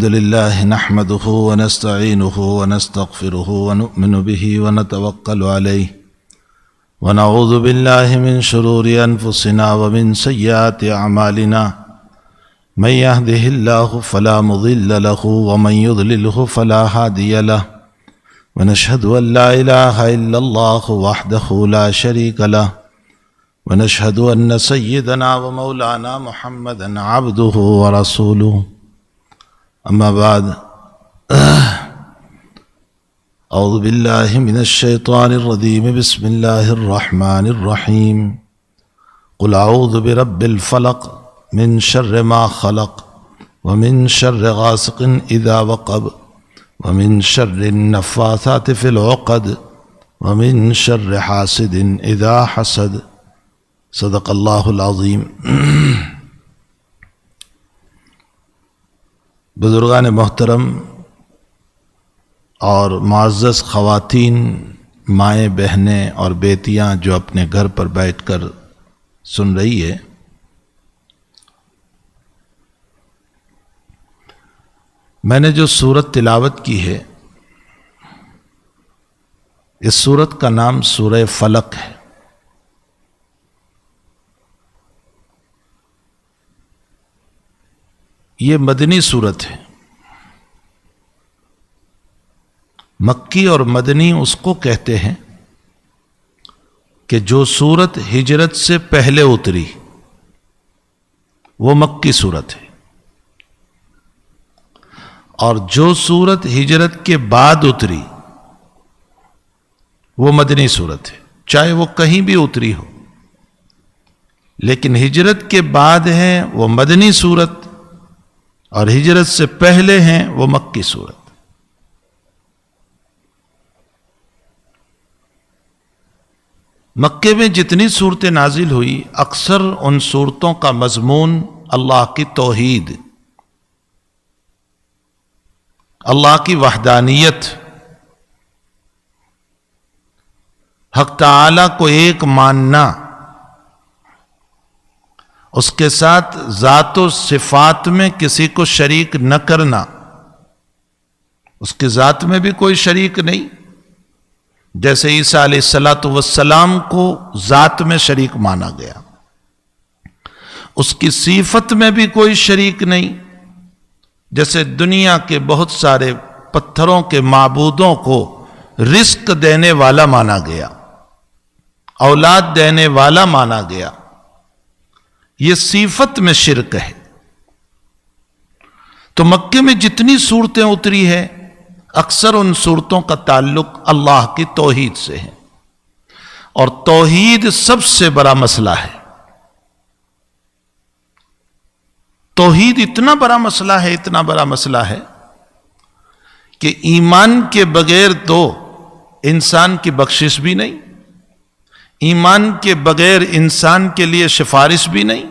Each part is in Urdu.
الحمد لله نحمده ونستعينه ونستغفره ونؤمن به ونتوكل عليه ونعوذ بالله من شرور أنفسنا ومن سيئات أعمالنا من يهده الله فلا مضل له ومن يضلله فلا هادي له ونشهد أن لا إله إلا الله وحده لا شريك له ونشهد أن سيدنا ومولانا محمدا عبده ورسوله أما بعد أعوذ بالله من الشيطان الرجيم بسم الله الرحمن الرحيم قل أعوذ برب الفلق من شر ما خلق ومن شر غاسق إذا وقب ومن شر النفاثات في العقد ومن شر حاسد إذا حسد صدق اللہ العظیم۔ بزرگان محترم اور معزز خواتین، مائیں، بہنیں اور بیٹیاں جو اپنے گھر پر بیٹھ کر سن رہی ہے، میں نے جو سورت تلاوت کی ہے، اس سورت کا نام سورہ فلق ہے۔ یہ مدنی سورت ہے۔ مکی اور مدنی اس کو کہتے ہیں کہ جو سورت ہجرت سے پہلے اتری وہ مکی سورت ہے، اور جو سورت ہجرت کے بعد اتری وہ مدنی سورت ہے، چاہے وہ کہیں بھی اتری ہو، لیکن ہجرت کے بعد ہے وہ مدنی سورت، اور ہجرت سے پہلے ہیں وہ مکی سورت۔ مکے میں جتنی صورتیں نازل ہوئی، اکثر ان صورتوں کا مضمون اللہ کی توحید، اللہ کی وحدانیت، حق تعالی کو ایک ماننا، اس کے ساتھ ذات و صفات میں کسی کو شریک نہ کرنا، اس کی ذات میں بھی کوئی شریک نہیں، جیسے عیسیٰ علیہ السلام کو ذات میں شریک مانا گیا، اس کی صفت میں بھی کوئی شریک نہیں، جیسے دنیا کے بہت سارے پتھروں کے معبودوں کو رزق دینے والا مانا گیا، اولاد دینے والا مانا گیا، یہ صفت میں شرک ہے۔ تو مکے میں جتنی صورتیں اتری ہے، اکثر ان صورتوں کا تعلق اللہ کی توحید سے ہے، اور توحید سب سے بڑا مسئلہ ہے۔ توحید اتنا بڑا مسئلہ ہے، اتنا بڑا مسئلہ ہے کہ ایمان کے بغیر تو انسان کی بخشش بھی نہیں، ایمان کے بغیر انسان کے لیے سفارش بھی نہیں۔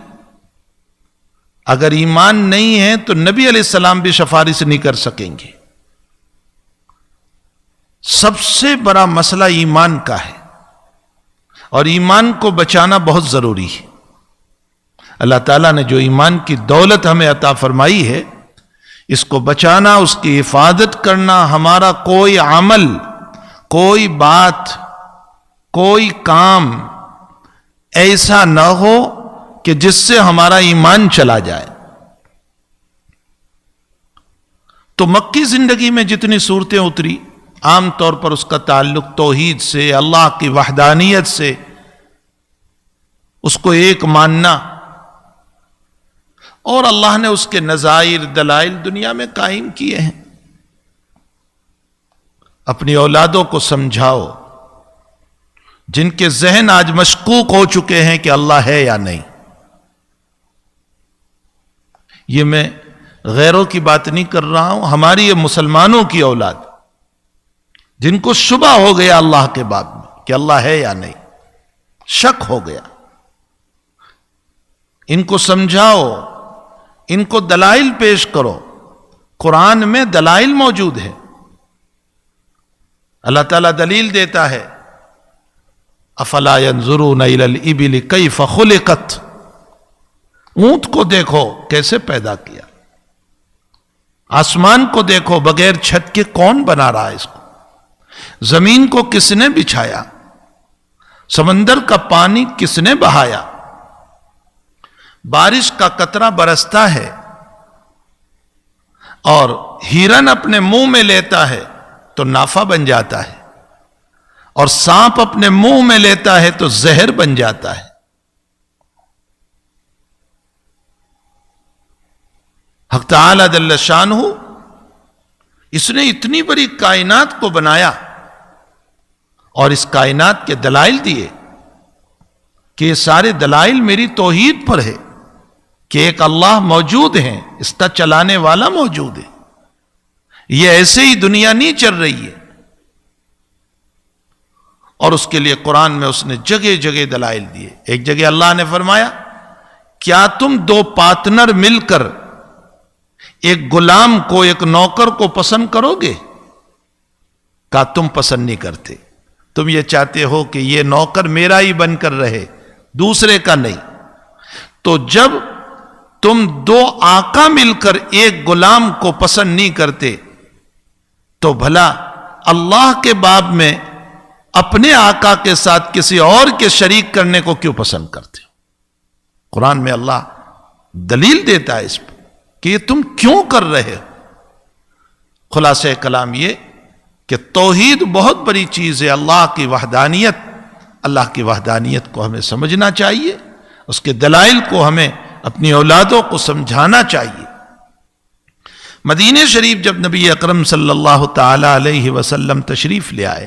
اگر ایمان نہیں ہے تو نبی علیہ السلام بھی سفارش نہیں کر سکیں گے۔ سب سے بڑا مسئلہ ایمان کا ہے، اور ایمان کو بچانا بہت ضروری ہے۔ اللہ تعالیٰ نے جو ایمان کی دولت ہمیں عطا فرمائی ہے، اس کو بچانا، اس کی حفاظت کرنا، ہمارا کوئی عمل، کوئی بات، کوئی کام ایسا نہ ہو کہ جس سے ہمارا ایمان چلا جائے۔ تو مکی زندگی میں جتنی صورتیں اتری، عام طور پر اس کا تعلق توحید سے، اللہ کی وحدانیت سے، اس کو ایک ماننا، اور اللہ نے اس کے نظائر، دلائل دنیا میں قائم کیے ہیں۔ اپنی اولادوں کو سمجھاؤ، جن کے ذہن آج مشکوک ہو چکے ہیں کہ اللہ ہے یا نہیں۔ یہ میں غیروں کی بات نہیں کر رہا ہوں، ہماری یہ مسلمانوں کی اولاد، جن کو شبہ ہو گیا اللہ کے باب میں کہ اللہ ہے یا نہیں، شک ہو گیا، ان کو سمجھاؤ، ان کو دلائل پیش کرو۔ قرآن میں دلائل موجود ہے، اللہ تعالیٰ دلیل دیتا ہے، افلا ينظرون الى الابل کیف خلقت، اونٹ کو دیکھو کیسے پیدا کیا۔ آسمان کو دیکھو، بغیر چھت کے کون بنا رہا ہے اس کو؟ زمین کو کس نے بچھایا؟ سمندر کا پانی کس نے بہایا؟ بارش کا قطرہ برستا ہے اور ہرن اپنے منہ میں لیتا ہے تو نافع بن جاتا ہے، اور سانپ اپنے منہ میں لیتا ہے تو زہر بن جاتا ہے۔ حق تعالی جل شانہ اس نے اتنی بڑی کائنات کو بنایا اور اس کائنات کے دلائل دیے کہ یہ سارے دلائل میری توحید پر ہے کہ ایک اللہ موجود ہے، اس کا چلانے والا موجود ہے، یہ ایسے ہی دنیا نہیں چل رہی ہے۔ اور اس کے لیے قرآن میں اس نے جگہ جگہ دلائل دیے۔ ایک جگہ اللہ نے فرمایا، کیا تم دو پارٹنر مل کر ایک غلام کو، ایک نوکر کو پسند کرو گے؟ کہا تم پسند نہیں کرتے، تم یہ چاہتے ہو کہ یہ نوکر میرا ہی بن کر رہے، دوسرے کا نہیں۔ تو جب تم دو آقا مل کر ایک غلام کو پسند نہیں کرتے تو بھلا اللہ کے باب میں اپنے آقا کے ساتھ کسی اور کے شریک کرنے کو کیوں پسند کرتے ہو؟ قرآن میں اللہ دلیل دیتا ہے اس پر کہ یہ تم کیوں کر رہے ہو۔ خلاصہ کلام یہ کہ توحید بہت بڑی چیز ہے، اللہ کی وحدانیت کو ہمیں سمجھنا چاہیے، اس کے دلائل کو ہمیں اپنی اولادوں کو سمجھانا چاہیے۔ مدینہ شریف جب نبی اکرم صلی اللہ تعالی علیہ وسلم تشریف لے آئے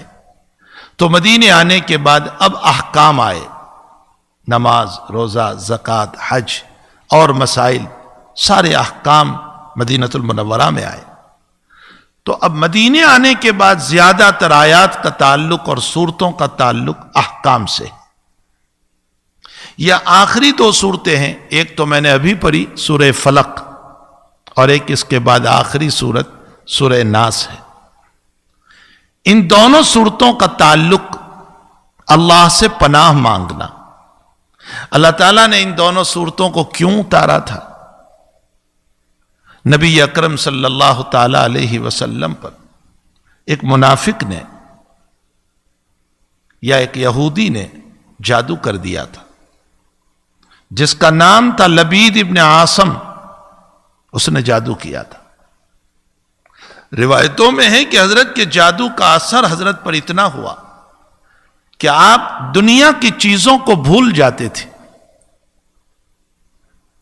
تو مدینے آنے کے بعد اب احکام آئے، نماز، روزہ، زکوٰۃ، حج اور مسائل، سارے احکام مدینہ المنورہ میں آئے۔ تو اب مدینے آنے کے بعد زیادہ تر آیات کا تعلق اور صورتوں کا تعلق احکام سے۔ یہ آخری دو صورتیں ہیں، ایک تو میں نے ابھی پڑھی سورہ فلق، اور ایک اس کے بعد آخری صورت سورہ ناس ہے۔ ان دونوں صورتوں کا تعلق اللہ سے پناہ مانگنا۔ اللہ تعالیٰ نے ان دونوں صورتوں کو کیوں اتارا تھا؟ نبی اکرم صلی اللہ تعالی علیہ وسلم پر ایک منافق نے یا ایک یہودی نے جادو کر دیا تھا، جس کا نام تھا لبید ابن عاصم۔ اس نے جادو کیا تھا۔ روایتوں میں ہے کہ حضرت کے جادو کا اثر حضرت پر اتنا ہوا کہ آپ دنیا کی چیزوں کو بھول جاتے تھے۔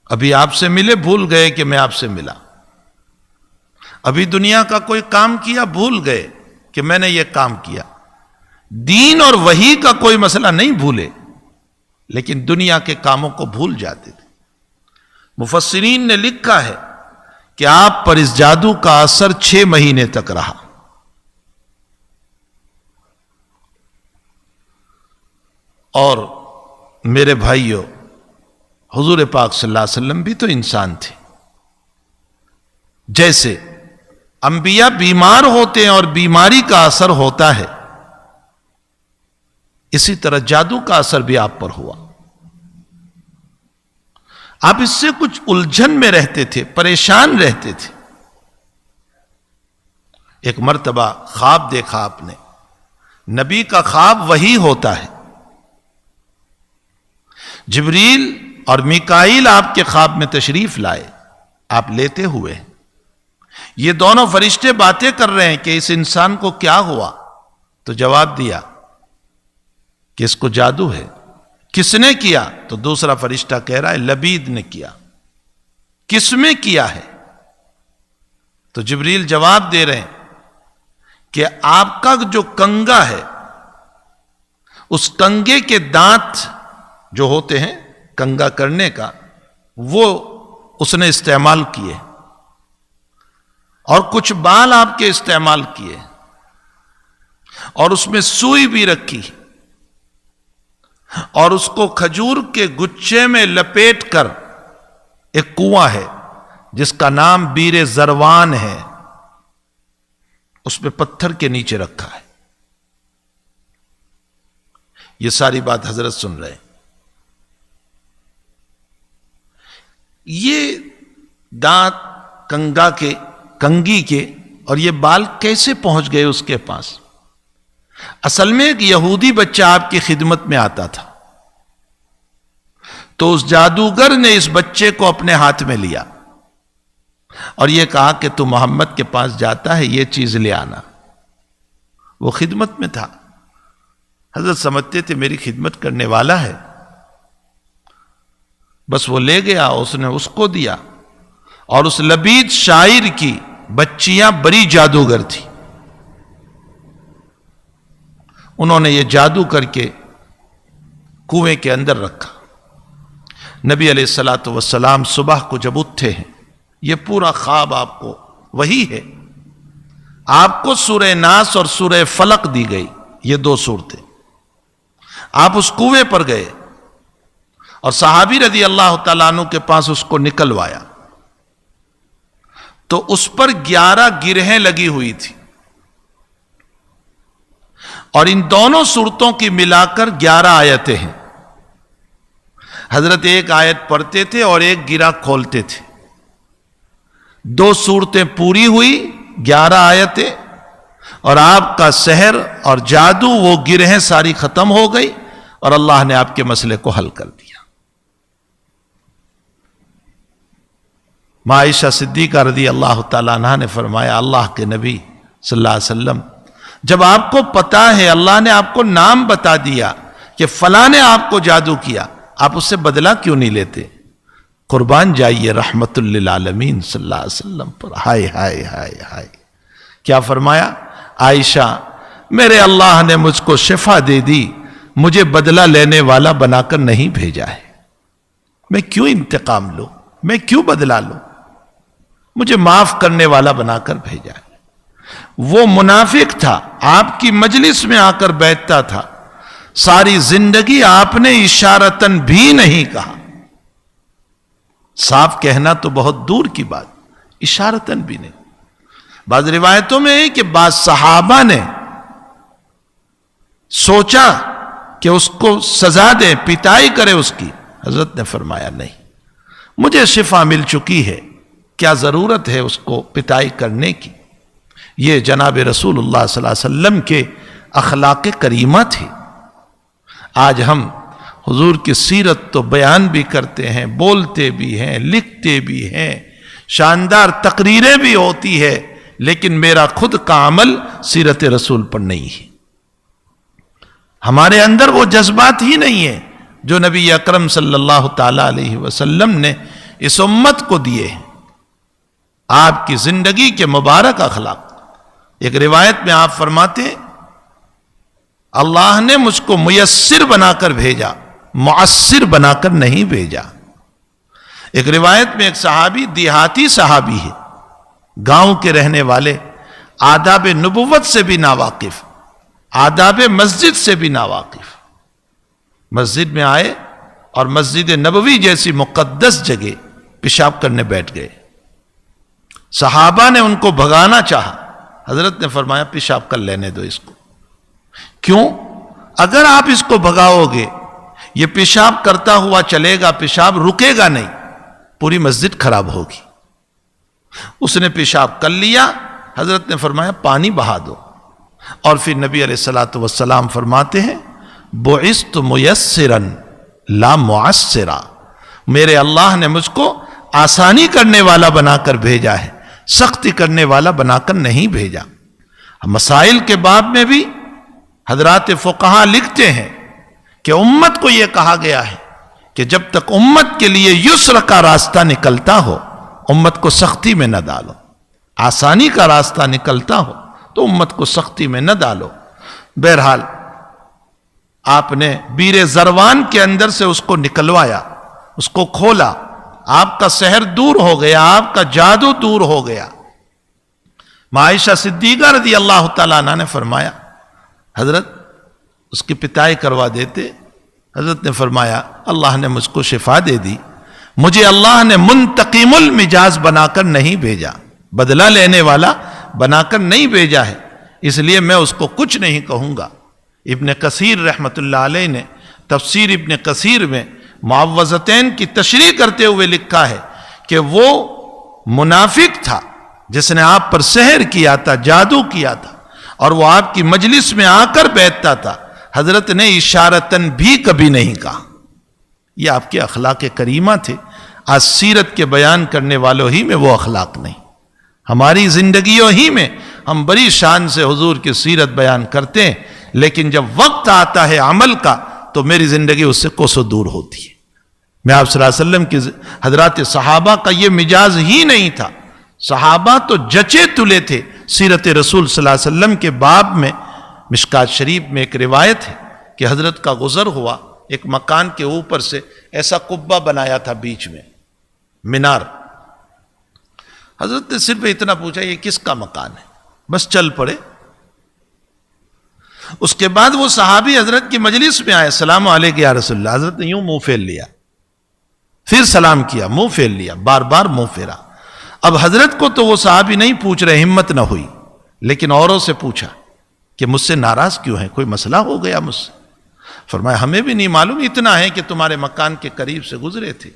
ابھی آپ سے ملے، بھول گئے کہ میں آپ سے ملا۔ ابھی دنیا کا کوئی کام کیا، بھول گئے کہ میں نے یہ کام کیا۔ دین اور وحی کا کوئی مسئلہ نہیں بھولے، لیکن دنیا کے کاموں کو بھول جاتے تھے۔ مفسرین نے لکھا ہے کہ آپ پر اس جادو کا اثر 6 مہینے تک رہا۔ اور میرے بھائیوں، حضور پاک صلی اللہ علیہ وسلم بھی تو انسان تھے۔ جیسے انبیاء بیمار ہوتے ہیں اور بیماری کا اثر ہوتا ہے، اسی طرح جادو کا اثر بھی آپ پر ہوا۔ آپ اس سے کچھ الجھن میں رہتے تھے، پریشان رہتے تھے۔ ایک مرتبہ خواب دیکھا آپ نے۔ نبی کا خواب وہی ہوتا ہے۔ جبریل اور میکائیل آپ کے خواب میں تشریف لائے، آپ لیتے ہوئے۔ یہ دونوں فرشتے باتیں کر رہے ہیں کہ اس انسان کو کیا ہوا، تو جواب دیا کہ اس کو جادو ہے۔ کس نے کیا؟ تو دوسرا فرشتہ کہہ رہا ہے لبید نے کیا۔ کس میں کیا ہے؟ تو جبریل جواب دے رہے ہیں کہ آپ کا جو کنگا ہے، اس کنگے کے دانت جو ہوتے ہیں کنگا کرنے کا، وہ اس نے استعمال کیے، اور کچھ بال آپ کے استعمال کیے، اور اس میں سوئی بھی رکھی، اور اس کو کھجور کے گچھے میں لپیٹ کر، ایک کنواں ہے جس کا نام بیر زروان ہے، اس میں پتھر کے نیچے رکھا ہے۔ یہ ساری بات حضرت سن رہے ہیں۔ یہ دانت کنگا کے کنگھی کے، اور یہ بال کیسے پہنچ گئے اس کے پاس؟ اصل میں ایک یہودی بچہ آپ کی خدمت میں آتا تھا، تو اس جادوگر نے اس بچے کو اپنے ہاتھ میں لیا اور یہ کہا کہ تو محمد کے پاس جاتا ہے، یہ چیز لے آنا۔ وہ خدمت میں تھا، حضرت سمجھتے تھے میری خدمت کرنے والا ہے، بس وہ لے گیا، اس نے اس کو دیا۔ اور اس لبید شاعر کی بچیاں بڑی جادوگر تھی، انہوں نے یہ جادو کر کے کنویں کے اندر رکھا۔ نبی علیہ الصلوۃ والسلام صبح کو جب اٹھتے ہیں، یہ پورا خواب آپ کو وہی ہے، آپ کو سورہ ناس اور سورہ فلق دی گئی، یہ دو صورتیں، آپ اس کنویں پر گئے اور صحابی رضی اللہ تعالیٰ عنہ کے پاس اس کو نکلوایا، تو اس پر 11 گرہیں لگی ہوئی تھی، اور ان دونوں صورتوں کی ملا کر 11 آیتیں ہیں۔ حضرت ایک آیت پڑھتے تھے اور ایک گرہ کھولتے تھے، 2 صورتیں پوری ہوئی، 11 آیتیں، اور آپ کا سحر اور جادو، وہ گرہیں ساری ختم ہو گئی اور اللہ نے آپ کے مسئلے کو حل کر دیا۔ عائشہ صدیقہ رضی اللہ تعالیٰ عنہ نے فرمایا، اللہ کے نبی صلی اللہ علیہ وسلم، جب آپ کو پتا ہے، اللہ نے آپ کو نام بتا دیا کہ فلاں نے آپ کو جادو کیا، آپ اس سے بدلہ کیوں نہیں لیتے؟ قربان جائیے رحمت للعالمین صلی اللہ علیہ وسلم پر۔ ہائے ہائے ہائے ہائے، کیا فرمایا؟ عائشہ، میرے اللہ نے مجھ کو شفا دے دی، مجھے بدلہ لینے والا بنا کر نہیں بھیجا ہے، میں کیوں انتقام لوں، میں کیوں بدلہ لوں، مجھے معاف کرنے والا بنا کر بھیجا ہے۔ وہ منافق تھا، آپ کی مجلس میں آ کر بیٹھتا تھا، ساری زندگی آپ نے اشارتاً بھی نہیں کہا، صاف کہنا تو بہت دور کی بات، اشارتاً بھی نہیں۔ بعض روایتوں میں ہے کہ بعض صحابہ نے سوچا کہ اس کو سزا دیں، پٹائی کرے اس کی، حضرت نے فرمایا نہیں، مجھے شفا مل چکی ہے، کیا ضرورت ہے اس کو پٹائی کرنے کی؟ یہ جناب رسول اللہ صلی اللہ علیہ وسلم کے اخلاق کریمہ تھی۔ آج ہم حضور کی سیرت تو بیان بھی کرتے ہیں، بولتے بھی ہیں، لکھتے بھی ہیں، شاندار تقریریں بھی ہوتی ہے، لیکن میرا خود کا عمل سیرت رسول پر نہیں ہے، ہمارے اندر وہ جذبات ہی نہیں ہیں جو نبی اکرم صلی اللہ تعالی علیہ وسلم نے اس امت کو دیے ہیں۔ آپ کی زندگی کے مبارک اخلاق، ایک روایت میں آپ فرماتے ہیں، اللہ نے مجھ کو میسر بنا کر بھیجا، معسر بنا کر نہیں بھیجا۔ ایک روایت میں ایک صحابی، دیہاتی صحابی ہے، گاؤں کے رہنے والے، آداب نبوت سے بھی ناواقف، آداب مسجد سے بھی ناواقف، مسجد میں آئے اور مسجد نبوی جیسی مقدس جگہ پیشاب کرنے بیٹھ گئے۔ صحابہ نے ان کو بھگانا چاہا، حضرت نے فرمایا پیشاب کر لینے دو اس کو۔ کیوں؟ اگر آپ اس کو بھگاؤ گے، یہ پیشاب کرتا ہوا چلے گا، پیشاب رکے گا نہیں، پوری مسجد خراب ہوگی۔ اس نے پیشاب کر لیا، حضرت نے فرمایا پانی بہا دو، اور پھر نبی علیہ الصلوۃ والسلام فرماتے ہیں، بعثت میسرا لا معسرا، میرے اللہ نے مجھ کو آسانی کرنے والا بنا کر بھیجا ہے، سختی کرنے والا بنا کر نہیں بھیجا۔ مسائل کے باب میں بھی حضرات فقہا لکھتے ہیں کہ امت کو یہ کہا گیا ہے کہ جب تک امت کے لیے یسر کا راستہ نکلتا ہو، امت کو سختی میں نہ ڈالو، آسانی کا راستہ نکلتا ہو تو امت کو سختی میں نہ ڈالو۔ بہرحال آپ نے بیر زروان کے اندر سے اس کو نکلوایا، اس کو کھولا، آپ کا سحر دور ہو گیا، آپ کا جادو دور ہو گیا۔ عائشہ صدیقہ رضی اللہ تعالیٰ عنہ نے فرمایا، حضرت اس کی پٹائی کروا دیتے۔ حضرت نے فرمایا، اللہ نے مجھ کو شفا دے دی، مجھے اللہ نے منتقم المجاز بنا کر نہیں بھیجا، بدلہ لینے والا بنا کر نہیں بھیجا ہے، اس لیے میں اس کو کچھ نہیں کہوں گا۔ ابن کثیر رحمت اللہ علیہ نے تفسیر ابن کثیر میں معوذتین کی تشریح کرتے ہوئے لکھا ہے کہ وہ منافق تھا، جس نے آپ پر سحر کیا تھا، جادو کیا تھا، اور وہ آپ کی مجلس میں آ کر بیٹھتا تھا، حضرت نے اشارتاً بھی کبھی نہیں کہا۔ یہ آپ کے اخلاق کریمہ تھے۔ آج سیرت کے بیان کرنے والوں ہی میں وہ اخلاق نہیں۔ ہماری زندگیوں ہی میں ہم بڑی شان سے حضور کی سیرت بیان کرتے ہیں، لیکن جب وقت آتا ہے عمل کا تو میری زندگی اس سے کوسوں دور ہوتی ہے۔ میں آپ صلی اللہ علیہ وسلم کی حضرات صحابہ کا یہ مجاز ہی نہیں تھا۔ صحابہ تو جچے تلے تھے۔ سیرت رسول صلی اللہ علیہ وسلم کے باب میں مشکات شریف میں ایک روایت ہے کہ حضرت کا گزر ہوا، ایک مکان کے اوپر سے ایسا قبہ بنایا تھا بیچ میں، مینار۔ حضرت نے صرف اتنا پوچھا یہ کس کا مکان ہے، بس چل پڑے۔ اس کے بعد وہ صحابی حضرت کی مجلس میں آئے، السلام علیکم یا رسول اللہ۔ حضرت نے یوں منہ پھیر لیا، پھر سلام کیا، منہ پھیر لیا، بار بار منہ پھیرا۔ اب حضرت کو تو وہ صحابی نہیں پوچھ رہے، ہمت نہ ہوئی، لیکن اوروں سے پوچھا کہ مجھ سے ناراض کیوں ہیں، کوئی مسئلہ ہو گیا مجھ سے؟ فرمایا ہمیں بھی نہیں معلوم، اتنا ہے کہ تمہارے مکان کے قریب سے گزرے تھے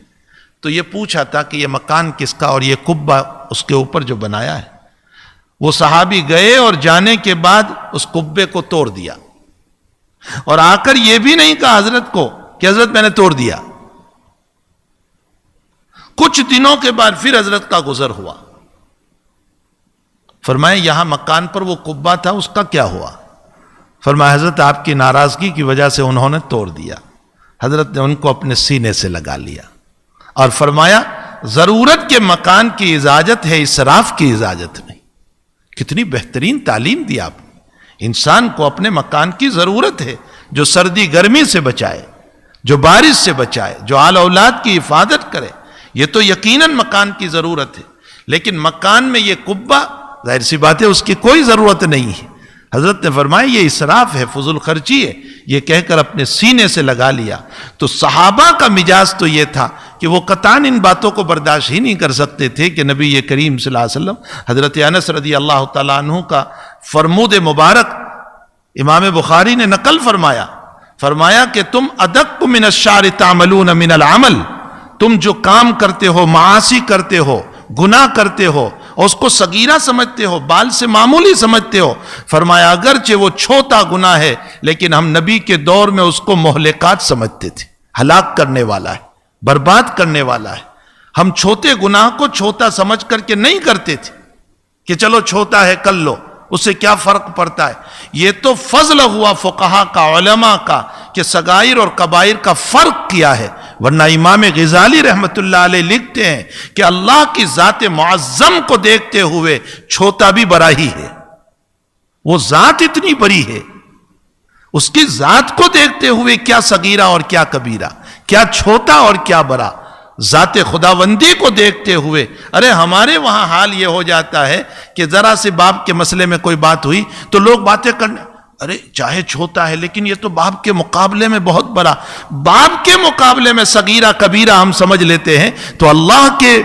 تو یہ پوچھا تھا کہ یہ مکان کس کا اور یہ قبہ اس کے اوپر جو بنایا ہے۔ وہ صحابی گئے اور جانے کے بعد اس قبے کو توڑ دیا، اور آ کر یہ بھی نہیں کہا حضرت کو کہ حضرت میں نے توڑ دیا۔ کچھ دنوں کے بعد پھر حضرت کا گزر ہوا، فرمایا یہاں مکان پر وہ قبہ تھا، اس کا کیا ہوا؟ فرمایا حضرت آپ کی ناراضگی کی وجہ سے انہوں نے توڑ دیا۔ حضرت نے ان کو اپنے سینے سے لگا لیا اور فرمایا ضرورت کے مکان کی اجازت ہے، اسراف کی اجازت نہیں۔ کتنی بہترین تعلیم دی آپ نے۔ انسان کو اپنے مکان کی ضرورت ہے، جو سردی گرمی سے بچائے، جو بارش سے بچائے، جو آل اولاد کی حفاظت کرے، یہ تو یقیناً مکان کی ضرورت ہے۔ لیکن مکان میں یہ قبہ، ظاہر سی بات ہے اس کی کوئی ضرورت نہیں ہے۔ حضرت نے فرمایا یہ اسراف ہے، فضول خرچی ہے، یہ کہہ کر اپنے سینے سے لگا لیا۔ تو صحابہ کا مجاز تو یہ تھا کہ وہ قطعاً ان باتوں کو برداشت ہی نہیں کر سکتے تھے کہ نبی کریم صلی اللہ علیہ وسلم، حضرت انس رضی اللہ تعالیٰ عنہ کا فرمود مبارک امام بخاری نے نقل فرمایا کہ تم ادق من الشعر تعملون من العمل، تم جو کام کرتے ہو، معاصی کرتے ہو، گناہ کرتے ہو، اور اس کو صغیرہ سمجھتے ہو، بال سے معمولی سمجھتے ہو، فرمایا اگرچہ وہ چھوٹا گناہ ہے لیکن ہم نبی کے دور میں اس کو مہلکات سمجھتے تھے، ہلاک کرنے والا ہے، برباد کرنے والا ہے۔ ہم چھوٹے گناہ کو چھوٹا سمجھ کر کے نہیں کرتے تھے کہ چلو چھوٹا ہے کر لو، اس سے کیا فرق پڑتا ہے۔ یہ تو فضل ہوا فقہا کا، علماء کا، کہ صغائر اور کبائر کا فرق کیا ہے۔ ورنہ امام غزالی رحمت اللہ علیہ لکھتے ہیں کہ اللہ کی ذات معظم کو دیکھتے ہوئے چھوٹا بھی بڑا ہی ہے۔ وہ ذات اتنی بڑی ہے، اس کی ذات کو دیکھتے ہوئے کیا صغیرہ اور کیا کبیرہ، کیا چھوٹا اور کیا بڑا، ذات خداوندی کو دیکھتے ہوئے۔ ارے ہمارے وہاں حال یہ ہو جاتا ہے کہ ذرا سے باپ کے مسئلے میں کوئی بات ہوئی تو لوگ باتیں کرنے، ارے چاہے چھوٹا ہے لیکن یہ تو باپ کے مقابلے میں بہت بڑا، باپ کے مقابلے میں صغیرہ کبیرہ ہم سمجھ لیتے ہیں، تو اللہ کے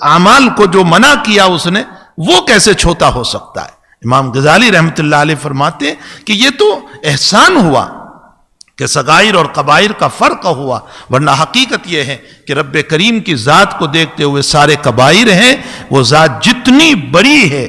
اعمال کو جو منع کیا اس نے، وہ کیسے چھوٹا ہو سکتا ہے۔ امام غزالی رحمت اللہ علیہ فرماتے ہیں کہ یہ تو احسان ہوا کہ صغائر اور کبائر کا فرق ہوا، ورنہ حقیقت یہ ہے کہ رب کریم کی ذات کو دیکھتے ہوئے سارے کبائر ہیں، وہ ذات جتنی بڑی ہے،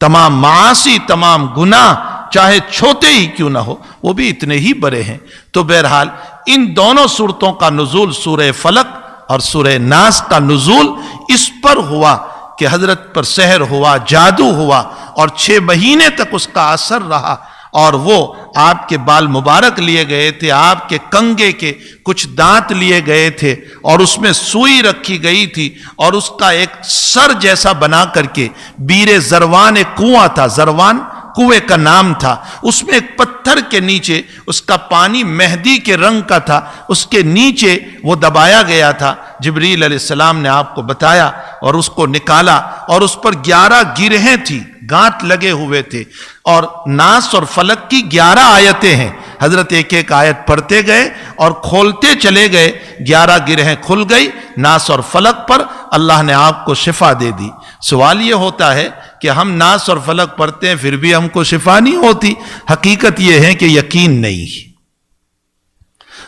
تمام معاصی، تمام گناہ چاہے چھوٹے ہی کیوں نہ ہو، وہ بھی اتنے ہی بڑے ہیں۔ تو بہرحال ان دونوں صورتوں کا نزول، سورہ فلق اور سورہ ناس کا نزول اس پر ہوا کہ حضرت پر سحر ہوا، جادو ہوا، اور 6 مہینے تک اس کا اثر رہا، اور وہ آپ کے بال مبارک لیے گئے تھے، آپ کے کنگے کے کچھ دانت لیے گئے تھے، اور اس میں سوئی رکھی گئی تھی، اور اس کا ایک سر جیسا بنا کر کے بیر زروان، ایک کنواں تھا، زروان کنویں کا نام تھا، اس میں ایک پتھر کے نیچے اس کا پانی مہدی کے رنگ کا تھا، اس کے نیچے وہ دبایا گیا تھا۔ جبریل علیہ السلام نے آپ کو بتایا اور اس کو نکالا، اور اس پر 11 گرہیں تھی، گانٹ لگے ہوئے تھے، اور ناس اور فلق کی 11 آیتیں ہیں۔ حضرت ایک ایک آیت پڑھتے گئے اور کھولتے چلے گئے، 11 گرہیں کھل گئی ناس اور فلق پر، اللہ نے آپ کو شفا دے دی۔ سوال یہ ہوتا ہے کہ ہم ناس اور فلق پڑھتے ہیں پھر بھی ہم کو شفا نہیں ہوتی۔ حقیقت یہ ہے کہ یقین نہیں۔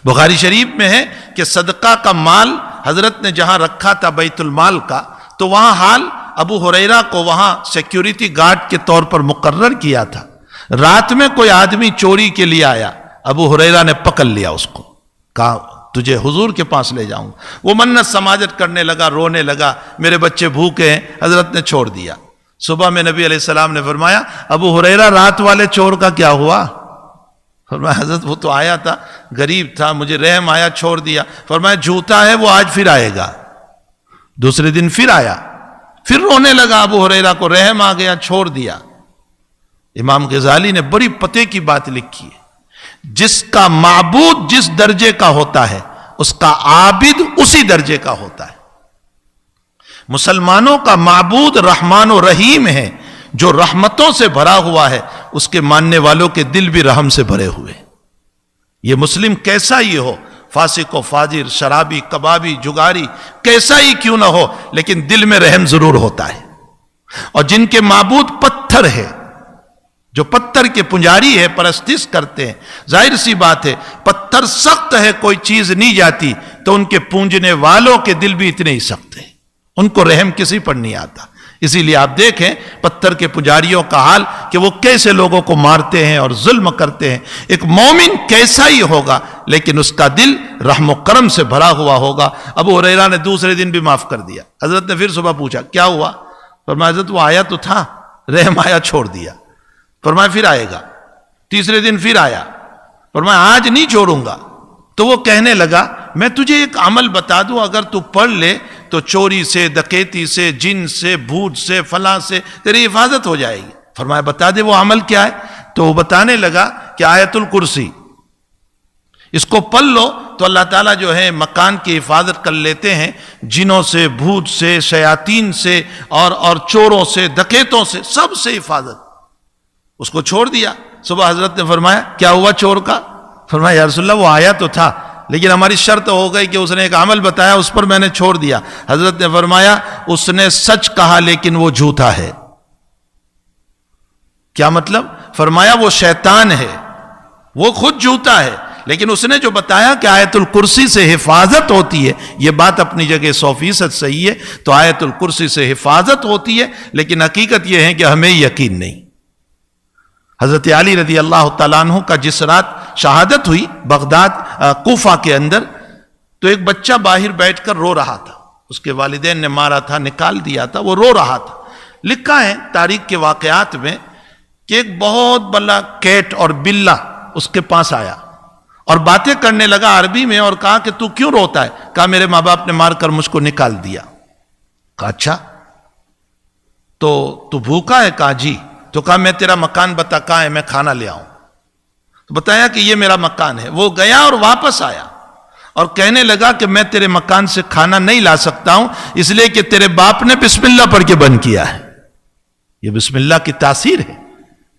بخاری شریف میں ہے کہ صدقہ کا مال حضرت نے جہاں رکھا تھا بیت المال کا، تو وہاں حال ابو ہریرہ کو وہاں سیکیورٹی گارڈ کے طور پر مقرر کیا تھا. رات میں کوئی آدمی چوری کے لیے آیا, ابو ہریرہ نے پکڑ لیا اس کو, کہا تجھے حضور کے پاس لے جاؤں. وہ منت سماجت کرنے لگا, رونے لگا, میرے بچے بھوکے ہیں. حضرت نے چھوڑ دیا. صبح میں نبی علیہ السلام نے فرمایا ابو ہریرہ رات والے چور کا کیا ہوا؟ فرمایا حضرت وہ تو آیا تھا, غریب تھا, مجھے رحم آیا, چھوڑ دیا. فرمایا جھوٹا ہے وہ, آج پھر آئے گا. دوسرے دن پھر آیا, پھر رونے لگا, ابو ہریرہ کو رحم آ گیا, چھوڑ دیا. امام غزالی نے بڑی پتے کی بات لکھی ہے, جس کا معبود جس درجے کا ہوتا ہے اس کا عابد اسی درجے کا ہوتا ہے. مسلمانوں کا معبود رحمان و رحیم ہے, جو رحمتوں سے بھرا ہوا ہے, اس کے ماننے والوں کے دل بھی رحم سے بھرے ہوئے. یہ مسلم کیسا ہی ہو, فاسق و فاجر, شرابی, کبابی, جگاری, کیسا ہی کیوں نہ ہو, لیکن دل میں رحم ضرور ہوتا ہے. اور جن کے معبود پتھر ہے, جو پتھر کے پجاری ہے, پرستش کرتے ہیں, ظاہر سی بات ہے پتھر سخت ہے, کوئی چیز نہیں جاتی, تو ان کے پونجنے والوں کے دل بھی اتنے ہی سخت ہیں, ان کو رحم کسی پر نہیں آتا. اسی لیے آپ دیکھیں پتھر کے پجاریوں کا حال کہ وہ کیسے لوگوں کو مارتے ہیں اور ظلم کرتے ہیں. ایک مومن کیسا ہی ہوگا لیکن اس کا دل رحم و کرم سے بھرا ہوا ہوگا. ابو ہریرہ نے دوسرے دن بھی معاف کر دیا. حضرت نے پھر صبح پوچھا کیا ہوا؟ فرمایا حضرت وہ آیا تو تھا, رحم آیا, چھوڑ دیا. فرمایا پھر آئے گا. تیسرے دن پھر آیا, فرمایا آج نہیں چھوڑوں گا. تو وہ کہنے لگا میں تجھے ایک عمل بتا دوں, اگر تو پڑھ لے تو چوری سے, ڈکیتی سے, جن سے, بھوت سے, فلاں سے تیری حفاظت ہو جائے گی. فرمایا بتا دے وہ عمل کیا ہے. تو وہ بتانے لگا کہ آیت الکرسی, اس کو پڑھ لو تو اللہ تعالیٰ جو ہے مکان کی حفاظت کر لیتے ہیں, جنوں سے, بھوت سے, شیاطین سے, اور چوروں سے, ڈکیتوں سے, سب سے حفاظت. اس کو چھوڑ دیا. صبح حضرت نے فرمایا کیا ہوا چور کا؟ فرمایا یا رسول اللہ وہ آیا تو تھا, لیکن ہماری شرط ہو گئی کہ اس نے ایک عمل بتایا, اس پر میں نے چھوڑ دیا. حضرت نے فرمایا اس نے سچ کہا لیکن وہ جھوٹا ہے. کیا مطلب؟ فرمایا وہ شیطان ہے, وہ خود جھوٹا ہے, لیکن اس نے جو بتایا کہ آیت الکرسی سے حفاظت ہوتی ہے, یہ بات اپنی جگہ 100% صحیح ہے. تو آیت الکرسی سے حفاظت ہوتی ہے, لیکن حقیقت یہ ہے کہ ہمیں یقین نہیں. حضرت علی رضی اللہ تعالیٰ عنہ کا جس رات شہادت ہوئی بغداد کوفہ کے اندر, تو ایک بچہ باہر بیٹھ کر رو رہا تھا. اس کے والدین نے مارا تھا, نکال دیا تھا, وہ رو رہا تھا. لکھا ہے تاریخ کے واقعات میں کہ ایک بہت بڑا کیٹ اور بلہ اس کے پاس آیا اور باتیں کرنے لگا عربی میں, اور کہا کہ تو کیوں روتا ہے؟ کہا میرے ماں باپ نے مار کر مجھ کو نکال دیا. کہا اچھا تو بھوکا ہے؟ کہا جی. تو کہا میں تیرا مکان بتا کہاں ہے, میں کھانا لے آؤں. تو بتایا کہ یہ میرا مکان ہے. وہ گیا اور واپس آیا اور کہنے لگا کہ میں تیرے مکان سے کھانا نہیں لا سکتا ہوں, اس لیے کہ تیرے باپ نے بسم اللہ پڑھ کے بند کیا ہے. یہ بسم اللہ کی تاثیر ہے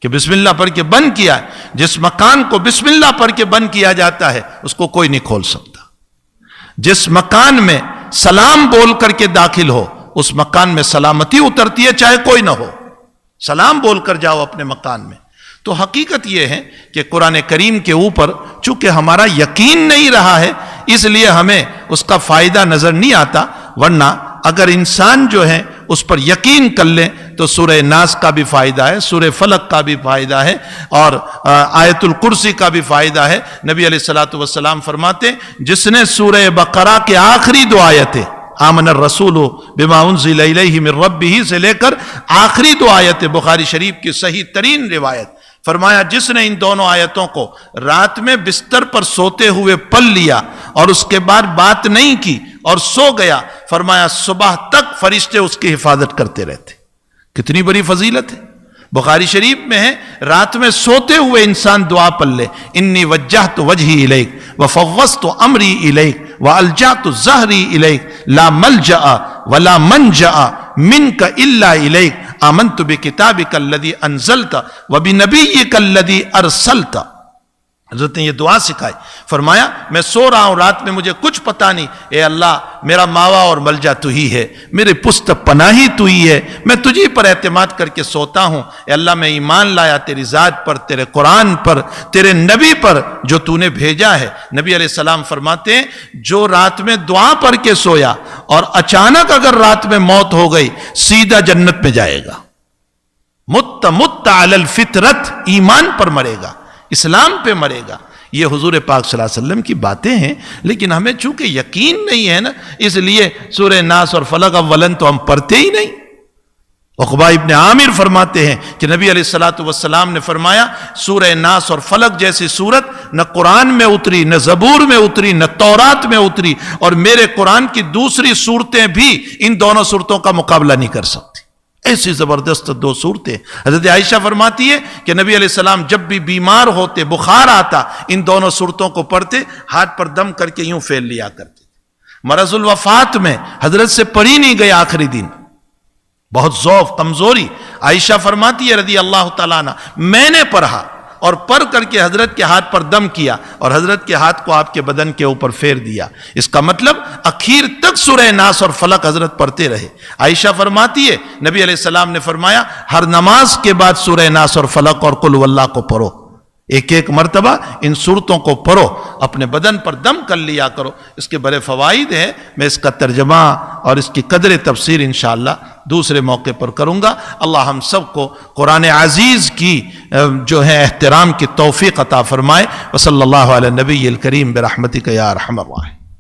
کہ بسم اللہ پڑھ کے بند کیا ہے. جس مکان کو بسم اللہ پڑھ کے بند کیا جاتا ہے اس کو کوئی نہیں کھول سکتا. جس مکان میں سلام بول کر کے داخل ہو اس مکان میں سلامتی اترتی ہے, چاہے کوئی نہ ہو. سلام بول کر جاؤ اپنے مکان میں. تو حقیقت یہ ہے کہ قرآن کریم کے اوپر چونکہ ہمارا یقین نہیں رہا ہے, اس لیے ہمیں اس کا فائدہ نظر نہیں آتا. ورنہ اگر انسان جو ہے اس پر یقین کر لیں تو سورہ ناس کا بھی فائدہ ہے, سورہ فلق کا بھی فائدہ ہے, اور آیت الکرسی کا بھی فائدہ ہے. نبی علیہ الصلوۃ والسلام فرماتے جس نے سورہ بقرہ کے آخری 2 آیتیں آمن الرسول بما انزل الیہ من ربہ سے لے کر آخری 2 آیتیں, بخاری شریف کی صحیح ترین روایت, فرمایا جس نے ان دونوں آیتوں کو رات میں بستر پر سوتے ہوئے پڑھ لیا اور اس کے بعد بات نہیں کی اور سو گیا, فرمایا صبح تک فرشتے اس کی حفاظت کرتے رہتے. کتنی بڑی فضیلت ہے. بخاری شریف میں ہے رات میں سوتے ہوئے انسان دعا پڑھ لے, انی وجہت وجہی الیک وفوضت امری الیک والجأت ظہری الیک لا ملجأ ولا منجأ منک الا الیک آمنت بکتابک الذی انزلت وبنبیک الذی ارسلت. حضرت نے یہ دعا سکھائی، فرمایا میں سو رہا ہوں رات میں مجھے کچھ پتا نہیں، اے اللہ میرا ماوا اور ملجا تو ہی ہے، میرے پست پناہی تو ہی ہے، میں تجھی پر اعتماد کر کے سوتا ہوں، اے اللہ میں ایمان لایا تیری ذات پر، تیرے قرآن پر، تیرے نبی پر جو تو نے بھیجا ہے۔ نبی علیہ السلام فرماتے ہیں جو رات میں دعا پڑھ کے سویا اور اچانک اگر رات میں موت ہو گئی سیدھا جنت میں جائے گا، مت علی الفطرت، ایمان پر مرے گا، اسلام پہ مرے گا۔ یہ حضور پاک صلی اللہ علیہ وسلم کی باتیں ہیں، لیکن ہمیں چونکہ یقین نہیں ہے نا، اس لیے سورہ ناس اور فلق اولن تو ہم پڑھتے ہی نہیں۔ عقبہ ابن عامر فرماتے ہیں کہ نبی علیہ السلام نے فرمایا سورہ ناس اور فلق جیسی سورت نہ قرآن میں اتری، نہ زبور میں اتری، نہ تورات میں اتری، اور میرے قرآن کی دوسری صورتیں بھی ان دونوں صورتوں کا مقابلہ نہیں کر سکتی۔ ایسی زبردست دو صورتیں۔ حضرت عائشہ فرماتی ہے کہ نبی علیہ السلام جب بھی بیمار ہوتے، بخار آتا، ان دونوں صورتوں کو پڑھتے، ہاتھ پر دم کر کے یوں پھیل لیا کرتے۔ مرض الوفات میں حضرت سے پڑھی نہیں گئی آخری دن، بہت ضعف، کمزوری۔ عائشہ فرماتی ہے رضی اللہ تعالیٰ عنہ میں نے پڑھا اور پڑھ کر کے حضرت کے ہاتھ پر دم کیا اور حضرت کے ہاتھ کو آپ کے بدن کے اوپر پھیر دیا۔ اس کا مطلب اخیر تک سورہ ناس اور فلق حضرت پڑھتے رہے۔ عائشہ فرماتی ہے نبی علیہ السلام نے فرمایا ہر نماز کے بعد سورہ ناس اور فلق اور قل واللہ کو پڑھو، ایک ایک مرتبہ ان صورتوں کو پڑھو، اپنے بدن پر دم کر لیا کرو۔ اس کے بڑے فوائد ہیں، میں اس کا ترجمہ اور اس کی قدر تفسیر انشاءاللہ دوسرے موقع پر کروں گا۔ اللہ ہم سب کو قرآن عزیز کی جو ہے احترام کی توفیق عطا فرمائے۔ وصلی اللہ علی نبی الکریم برحمتک یا ارحم الراحمین۔